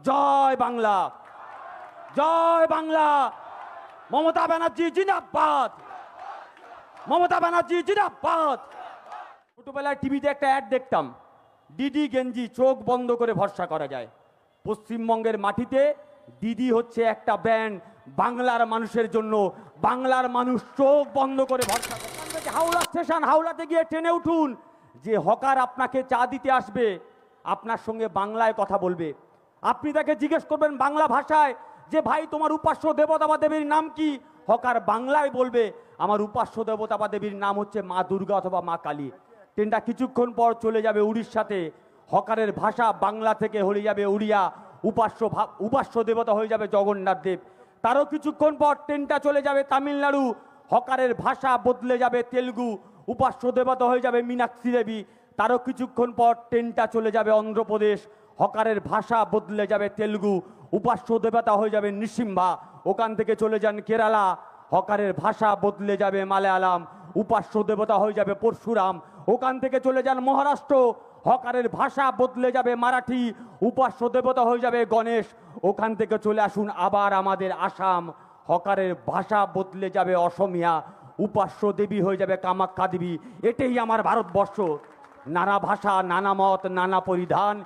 জয় বাংলা, জয় বাংলা। মমতা ব্যানার্জি জিন্দাবাদ, মমতা ব্যানার্জি জিন্দাবাদ। ছোটবেলায় টিভিতে একটা অ্যাড দেখতাম, দিদি গেঞ্জি চোখ বন্ধ করে ভরসা করা যায়। পশ্চিমবঙ্গের মাটিতে দিদি হচ্ছে একটা ব্যান্ড বাংলার মানুষের জন্য। বাংলার মানুষ চোখ বন্ধ করে ভরসা করে। হাওড়া স্টেশন, হাওড়াতে গিয়ে ট্রেনে উঠুন, যে হকার আপনাকে চা দিতে আসবে আপনার সঙ্গে বাংলায় কথা বলবে। আপনি তাকে জিজ্ঞেস করবেন বাংলা ভাষায় যে ভাই তোমার উপাস্য দেবতা বা দেবীর নাম কি? হকার বাংলায় বলবে আমার উপাস্য দেবতা বা দেবীর নাম হচ্ছে মা দুর্গা অথবা মা কালী। ট্রেনটা কিছুক্ষণ পর চলে যাবে উড়িষ্যাতে। হকারের ভাষা বাংলা থেকে হয়ে যাবে উড়িয়া, উপাস্য দেবতা হয়ে যাবে জগন্নাথ দেব। তারও কিছুক্ষণ পর ট্রেনটা চলে যাবে তামিলনাড়ু। হকারের ভাষা বদলে যাবে তেলুগু, উপাস্য দেবতা হয়ে যাবে মীনাক্ষী দেবী। তারও কিছুক্ষণ পর ট্রেনটা চলে যাবে অন্ধ্রপ্রদেশ। হকারের ভাষা বদলে যাবে তেলুগু, উপাস্য দেবতা হয়ে যাবে নৃসিম্হা। ওখান থেকে চলে যান কেরালা, হকারের ভাষা বদলে যাবে মালায়ালাম, উপাস্য দেবতা হয়ে যাবে পরশুরাম। ওখান থেকে চলে যান মহারাষ্ট্র, হকারের ভাষা বদলে যাবে মারাঠি, উপাস্য দেবতা হয়ে যাবে গণেশ। ওখান থেকে চলে আসুন আবার আমাদের আসাম, হকারের ভাষা বদলে যাবে অসমিয়া, উপাস্য দেবী হয়ে যাবে কামাখ্যা দেবী। এটাই আমার ভারতবর্ষ। নানা ভাষা, নানা মত, নানা পরিধান,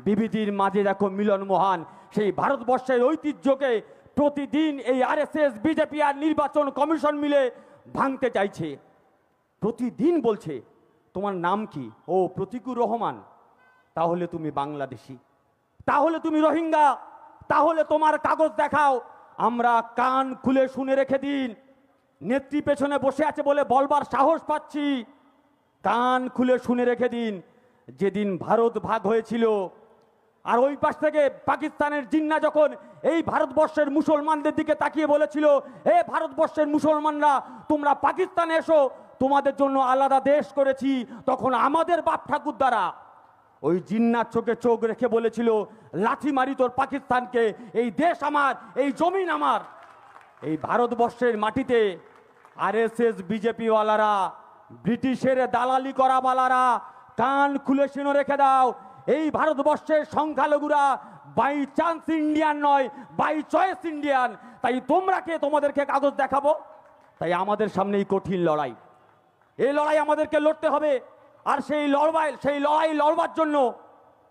বিবিধির মাঝে দেখো মিলন মহান। সেই ভারতবর্ষের ঐতিহ্যকে প্রতিদিন এই আরএসএস, বিজেপি আর নির্বাচন কমিশন মিলে ভাঙতে চাইছে। প্রতিদিন বলছে তোমার নাম কি? ও প্রতীকুর রহমান। তাহলে তুমি বাংলাদেশি, তাহলে তুমি রোহিঙ্গা, তাহলে তোমার কাগজ দেখাও। আমরা কান খুলে শুনে রেখে দিন। নেত্রী পেছনে বসে আছে বলে বলবার সাহস পাচ্ছি। কান খুলে শুনে রেখে দিন, যেদিন ভারত ভাগ হয়েছিল আর ওই পাশ থেকে পাকিস্তানের জিন্না যখন এই ভারতবর্ষের মুসলমানদের দিকে তাকিয়ে বলেছিল এ ভারতবর্ষের মুসলমানরা তোমরা পাকিস্তানে এসো, তোমাদের জন্য আলাদা দেশ করেছি, তখন আমাদের বাপ ঠাকুর দ্বারা ওই জিন্নার চোখে চোখ রেখে বলেছিল লাঠি মারি তোর পাকিস্তানকে, এই দেশ আমার, এই জমিন আমার। এই ভারতবর্ষের মাটিতে আরএসএস বিজেপি ওয়ালারা, ব্রিটিশের দালালি করা বালারা কান খুলে শুনে রেখে দাও। এই ভারতবর্ষের সংখ্যালঘুরা বাই চান্স ইন্ডিয়ান নয়, বাই চয়েস ইন্ডিয়ান। তাই তোমরা কে তোমাদেরকে কাগজ দেখাবো? তাই আমাদের সামনে এই কঠিন লড়াই, এই লড়াই আমাদেরকে লড়তে হবে। আর সেই লড়াই লড়বার জন্য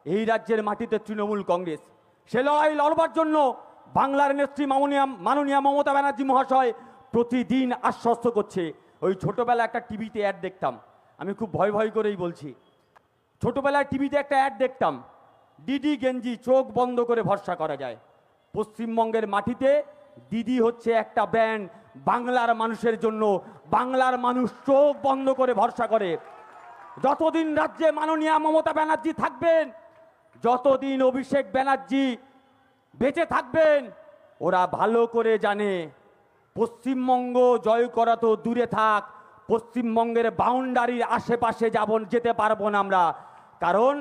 এই রাজ্যের মাটিতে তৃণমূল কংগ্রেস, সে লড়াই লড়বার জন্য বাংলার নেত্রী মাননীয়া মমতা ব্যানার্জি মহাশয় প্রতিদিন আশ্বস্ত করছে। ওই ছোটবেলায় একটা টিভিতে অ্যাড দেখতাম, আমি খুব ভয় ভয় করেই বলছি, ছোটবেলায় টিভিতে একটা অ্যাড দেখতাম, দিদি গেঞ্জি চোখ বন্ধ করে ভরসা করা যায়। পশ্চিমবঙ্গের মাটিতে দিদি হচ্ছে একটা ব্যান্ড বাংলার মানুষের জন্য। বাংলার মানুষ চোখ বন্ধ করে ভরসা করে। যতদিন রাজ্যে মাননীয়া মমতা ব্যানার্জি থাকবেন, যতদিন অভিষেক ব্যানার্জি বেঁচে থাকবেন, ওরা ভালো করে জানে পশ্চিমবঙ্গ জয় করা তো দূরে থাক, পশ্চিমবঙ্গের বাউন্ডারির আশেপাশে যেতে পারবো না আমরা। কারণ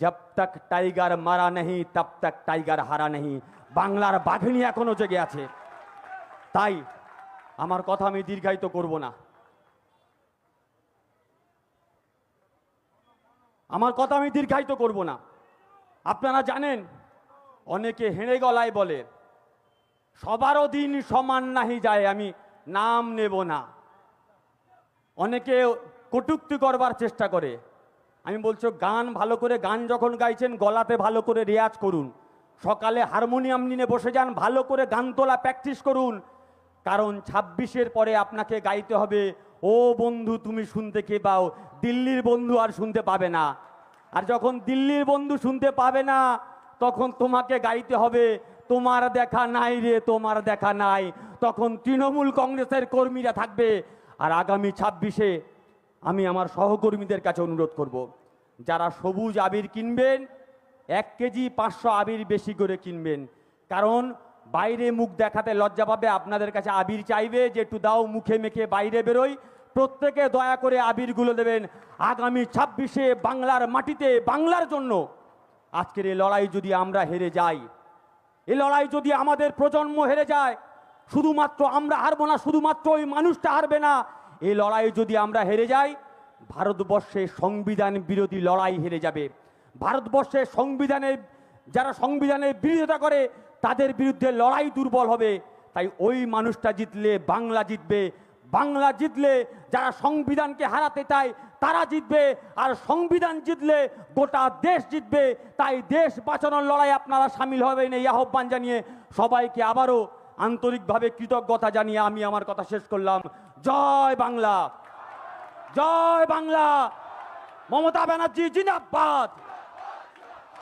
জব তক টাইগার মারা নেই তব তক টাইগার হারা নেই। বাংলার বাঘিনী এখনো জেগে আছে। তাই আমার কথা আমি দীর্ঘায়িত করব না, আমার কথা আমি দীর্ঘায়িত করব না। আপনারা জানেন অনেকে হেঁড়ে গলায় বলে সবারও দিন সমান নাহি যায়, আমি নাম নেব না। অনেকে কটূক্তি করবার চেষ্টা করে। আমি বলছি গান ভালো করে, গান যখন গাইছেন গলাতে ভালো করে রেয়াজ করুন, সকালে হারমোনিয়াম নিয়ে বসে যান, ভালো করে গান তোলা প্র্যাকটিস করুন। কারণ 26-এর পরে আপনাকে গাইতে হবে ও বন্ধু তুমি শুনতে কে পাও, দিল্লির বন্ধু আর শুনতে পাবে না। আর যখন দিল্লির বন্ধু শুনতে পাবে না, তখন তোমাকে গাইতে হবে তোমার দেখা নাই রে, তোমার দেখা নাই। তখন তৃণমূল কংগ্রেসের কর্মীরা থাকবে। আর আগামী 26-এ আমি আমার সহকর্মীদের কাছে অনুরোধ করব, যারা সবুজ আবির কিনবেন 1 কেজি 500 আবির বেশি করে কিনবেন। কারণ বাইরে মুখ দেখাতে লজ্জা পাবে, আপনাদের কাছে আবির চাইবে যে একটু দাও, মুখে মেখে বাইরে বেরোই। প্রত্যেকে দয়া করে আবিরগুলো দেবেন। আগামী 26-এ বাংলার মাটিতে বাংলার জন্য আজকের এই লড়াই যদি আমরা হেরে যাই, এই লড়াই যদি আমাদের প্রজন্ম হেরে যায়, শুধুমাত্র আমরা হারবো না, শুধুমাত্র ওই মানুষটা হারবে না। এই লড়াই যদি আমরা হেরে যাই, ভারতবর্ষে সংবিধান বিরোধী লড়াই হেরে যাবে। ভারতবর্ষের সংবিধানের যারা সংবিধানের বিরোধিতা করে তাদের বিরুদ্ধে লড়াই দুর্বল হবে। তাই ওই মানুষটা জিতলে বাংলা জিতবে, বাংলা জিতলে যারা সংবিধানকে হারাতে চায় তারা জিতবে, আর সংবিধান জিতলে গোটা দেশ জিতবে। তাই দেশ বাঁচানোর লড়াই আপনারা সামিল হবেন এই আহ্বান জানিয়ে সবাইকে আবারও আন্তরিকভাবে কৃতজ্ঞতা জানিয়ে আমি আমার কথা শেষ করলাম। জয় বাংলা, জয় বাংলা। মমতা ব্যানার্জি জিন্দাবাদ,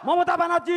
মমতা ব্যানার্জি।